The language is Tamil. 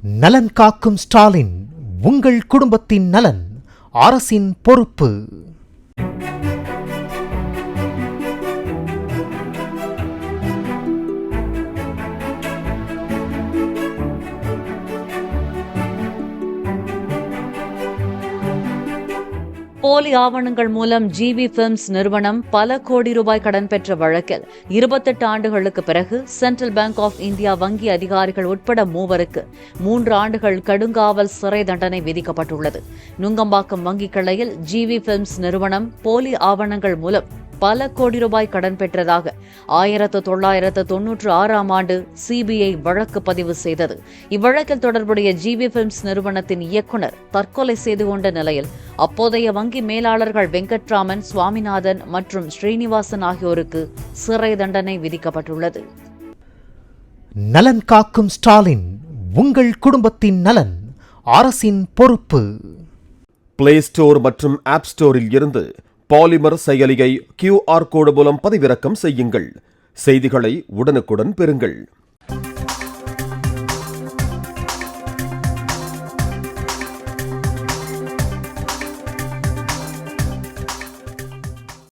நலன் காக்கும் ஸ்டாலின், உங்கள் குடும்பத்தின் நலன் அரசின் பொறுப்பு. போலி ஆவணங்கள் மூலம் ஜிவி பிலிம்ஸ் நிறுவனம் பல கோடி ரூபாய் கடன் பெற்ற வழக்கில் 28 ஆண்டுகளுக்கு பிறகு சென்ட்ரல் பேங்க் ஆஃப் இந்தியா வங்கி அதிகாரிகள் உட்பட 3 ஆண்டுகள் கடுங்காவல் சிறை தண்டனை விதிக்கப்பட்டுள்ளது. நுங்கம்பாக்கம் வங்கி கிளையில் ஜிவி பிலிம்ஸ் நிறுவனம் போலி ஆவணங்கள் மூலம் பல கோடி ரூபாய் கடன் பெற்றதாக 1996ஆம் ஆண்டு சிபிஐ வழக்கு பதிவு செய்தது. இவ்வழக்கில் தொடர்புடைய ஜிவி பிலிம்ஸ் நிறுவனத்தின் இயக்குநர் தற்கொலை செய்து கொண்ட நிலையில் அப்போதைய வங்கி மேலாளர்கள் வெங்கட்ராமன், சுவாமிநாதன் மற்றும் ஸ்ரீனிவாசன் ஆகியோருக்கு சிறை தண்டனை விதிக்கப்பட்டுள்ளது. நலன் காக்கும் ஸ்டாலின், உங்கள் குடும்பத்தின் நலன் அரசின் பொறுப்பு. பிளே ஸ்டோர் மற்றும் ஆப் ஸ்டோரில் இருந்து பாலிமர் செயலியை QR கோடு மூலம் பதிவிறக்கம் செய்யுங்கள். செய்திகளை உடனுக்குடன் பெறுங்கள்.